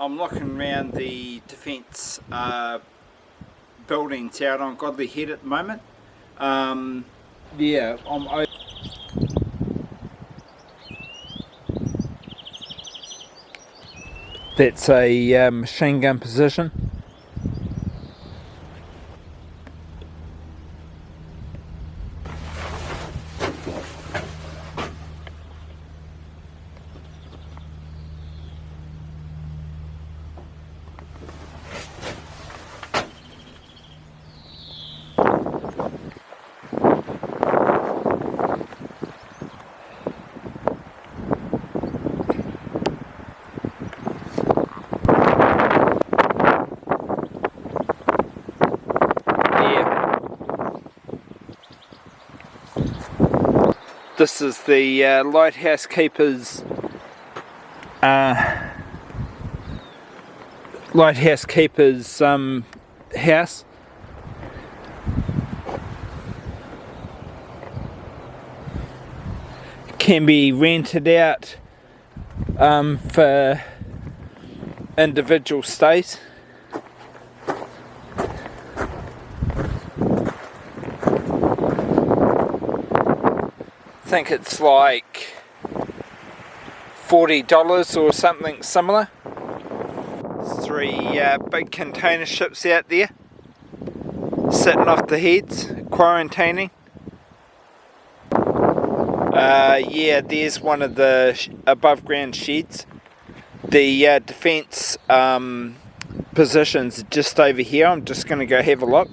I'm looking around the defence buildings out on Godley Head at the moment. Yeah, that's a machine gun position. This is the lighthouse keeper's house. Can be rented out for individual stays. I think it's like $40 or something similar. There's 3 big container ships out there sitting off the heads, quarantining. Yeah, there's one of the above ground sheds. The defence positions are just over here. I'm just going to go have a look.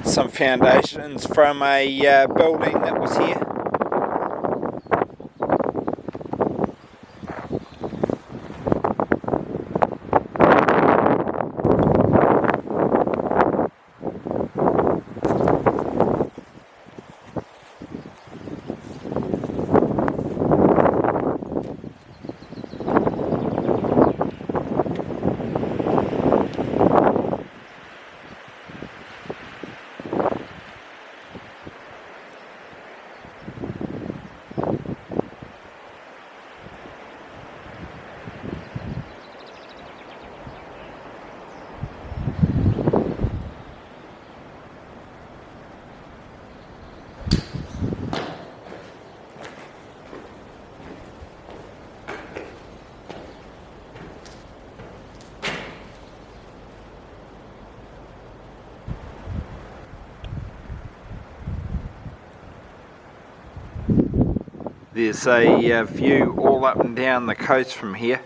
Some foundations from a building that was here. There's a view all up and down the coast from here.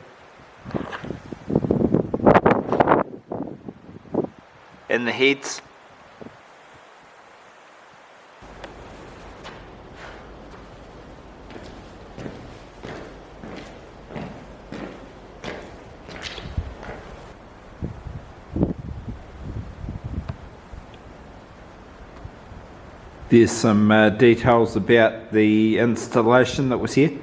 And the heads. There's some details about the installation that was here.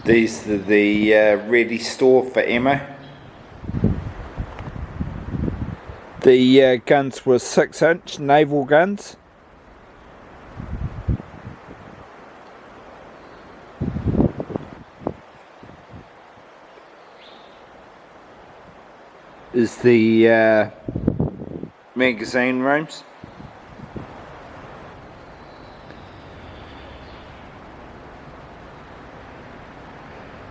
These are the ready store for ammo. The guns were 6-inch naval guns. Is the magazine rooms.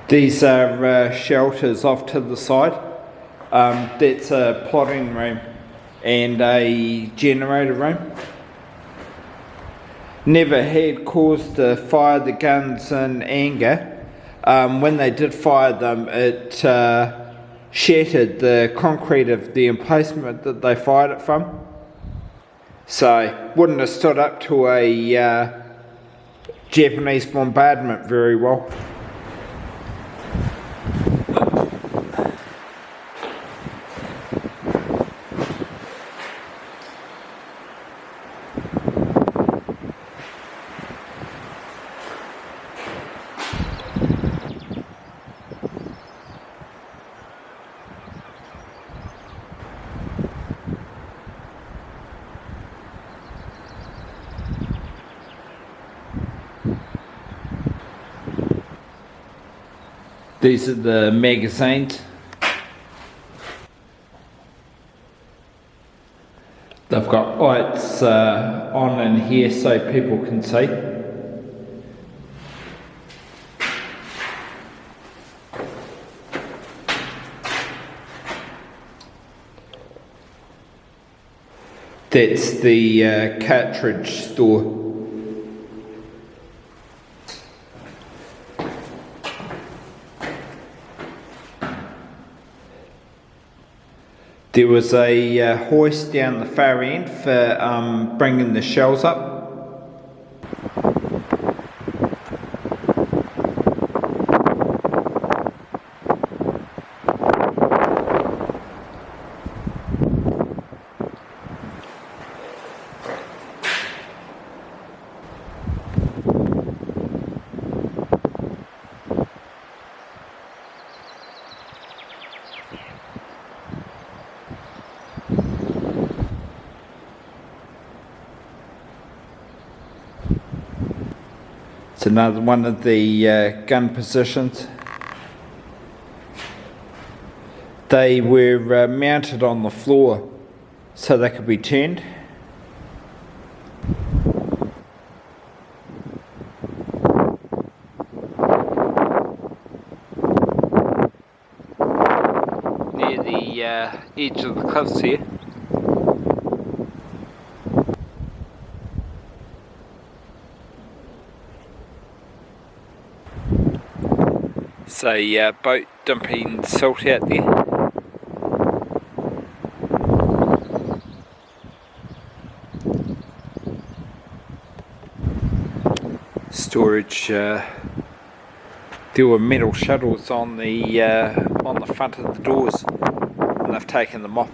These are shelters off to the side. That's a plotting room and a generator room. Never had cause to fire the guns in anger. When they did fire them, it shattered the concrete of the emplacement that they fired it from. So, wouldn't have stood up to a Japanese bombardment very well. These are the magazines. They've got lights on in here so people can see. That's the cartridge store. There was a hoist down the far end for bringing the shells up. It's another one of the gun positions. They were mounted on the floor so they could be turned. Near the edge of the cliffs here. It's a boat dumping salt out there. Storage. There were metal shuttles on the front of the doors, and they've taken them off.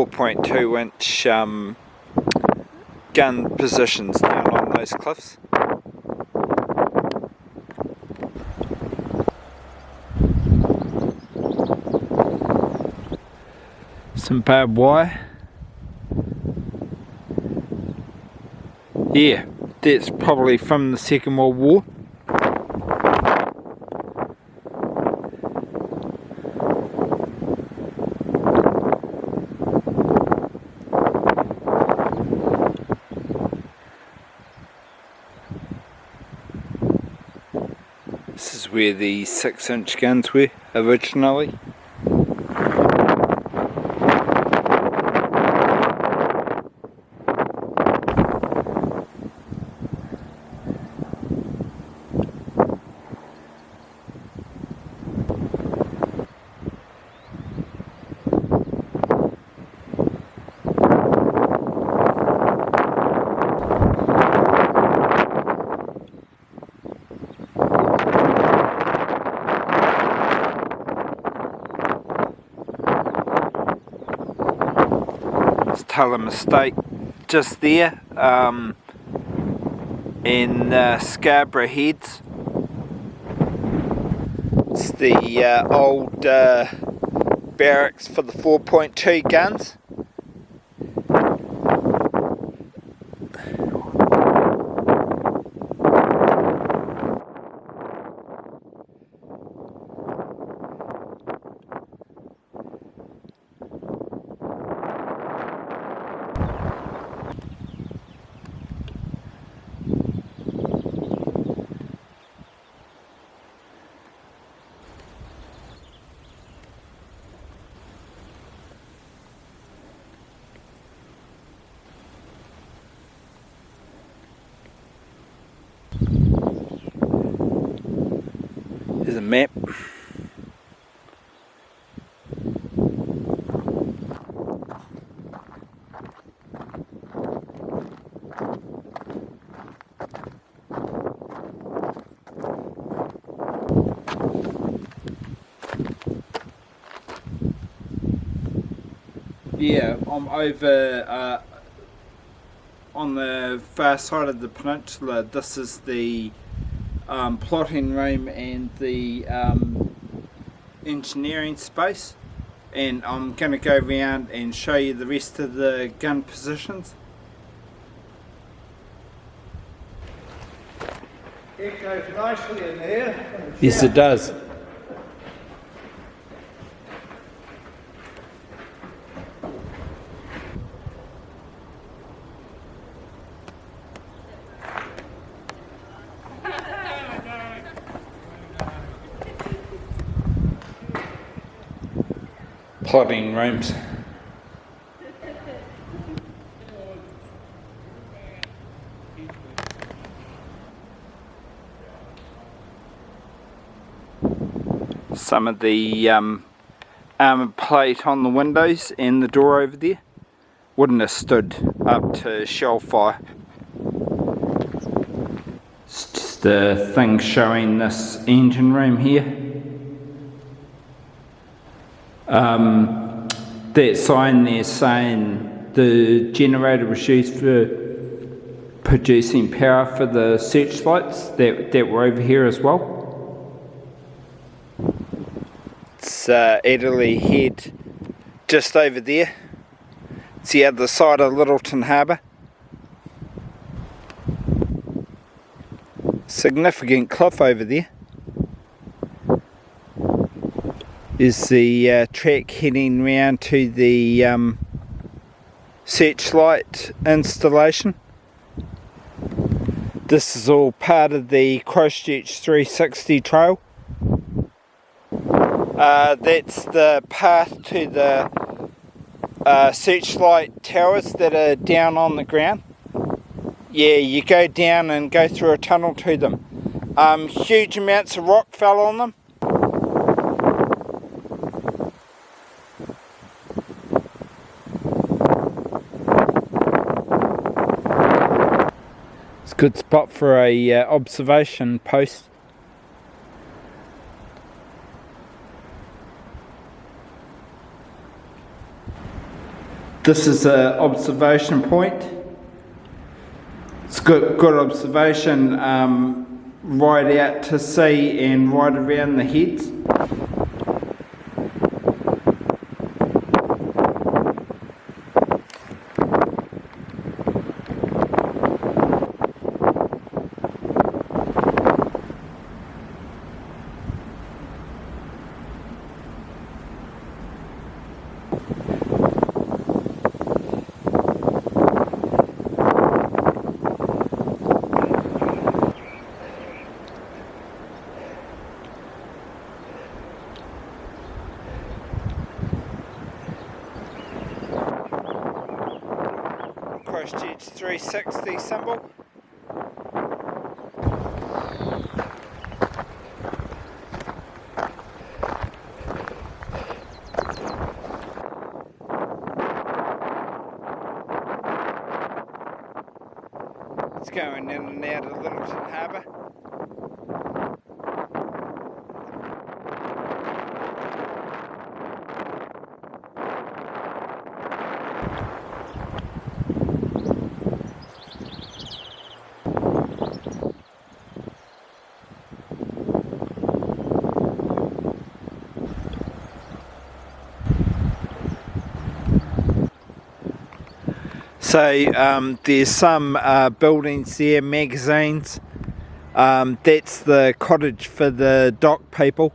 .2-inch gun positions down on those cliffs. Some barbed wire. Yeah, that's probably from the Second World War. This is where the 6-inch guns were originally. Tullam Estate just there, in Scarborough Heads. It's the old barracks for the 4.2 guns. There's a map. Yeah, I'm over on the far side of the peninsula. This is the plotting room and the engineering space, and I'm going to go around and show you the rest of the gun positions. It goes nicely in here. Yes, it does. Plotting rooms. Some of the armoured plate on the windows and the door over there wouldn't have stood up to shell fire. It's just a thing showing this engine room here. That sign there saying the generator was used for producing power for the searchlights that were over here as well. It's Godley Head just over there. It's the other side of Lyttleton Harbor. Significant cliff over there. Is the track heading round to the searchlight installation. This is all part of the Christchurch 360 trail. That's the path to the searchlight towers that are down on the ground. Yeah, you go down and go through a tunnel to them. Huge amounts of rock fell on them. It's a good spot for a observation post. This is an observation point. It's good observation right out to sea and right around the heads. Christchurch 360 symbol. It's going in and out of Lyttleton Harbor. So there's some buildings there, magazines. That's the cottage for the dock people.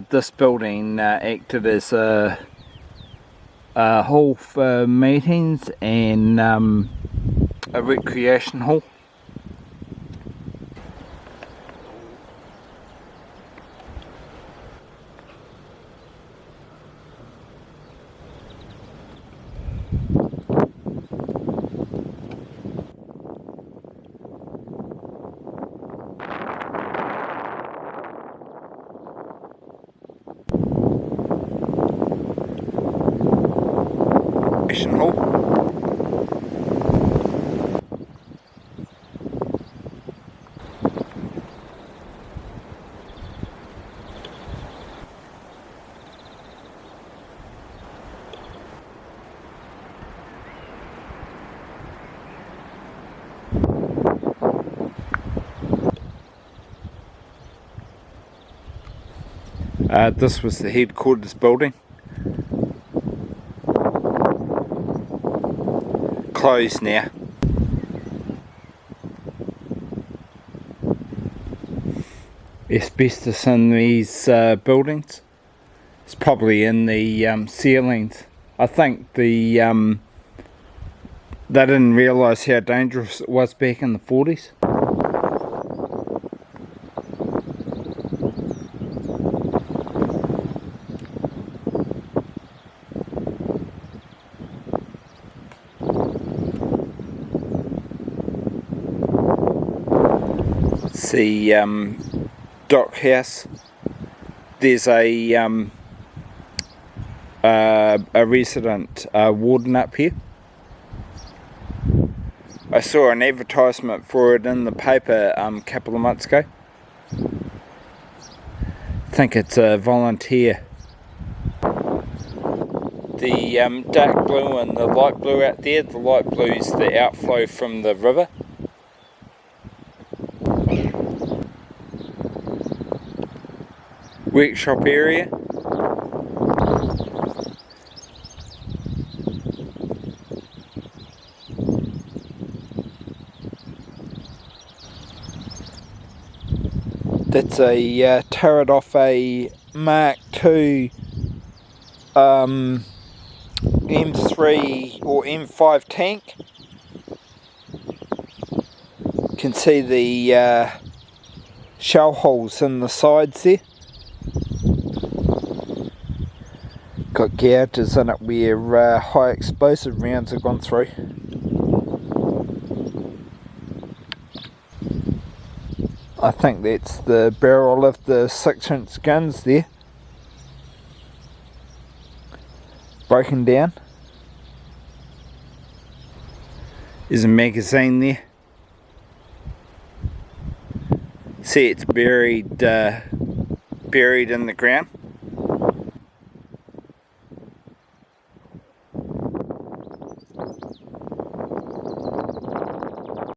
This building acted as a hall for meetings and a recreation hall. all. This was the headquarters building. Closed now. Asbestos in these buildings. It's probably in the ceilings. I think they didn't realise how dangerous it was back in the 40s. The dock house. There's a resident warden up here. I saw an advertisement for it in the paper a couple of months ago. I think it's a volunteer. The dark blue and the light blue out there, the light blue is the outflow from the river. Workshop area. That's a turret off a Mark II M3 or M5 tank. You can see the shell holes in the sides there. Got gouges in it where high explosive rounds have gone through. I think that's the barrel of the 6-inch guns there. Broken down. There's a magazine there. See, it's buried in the ground.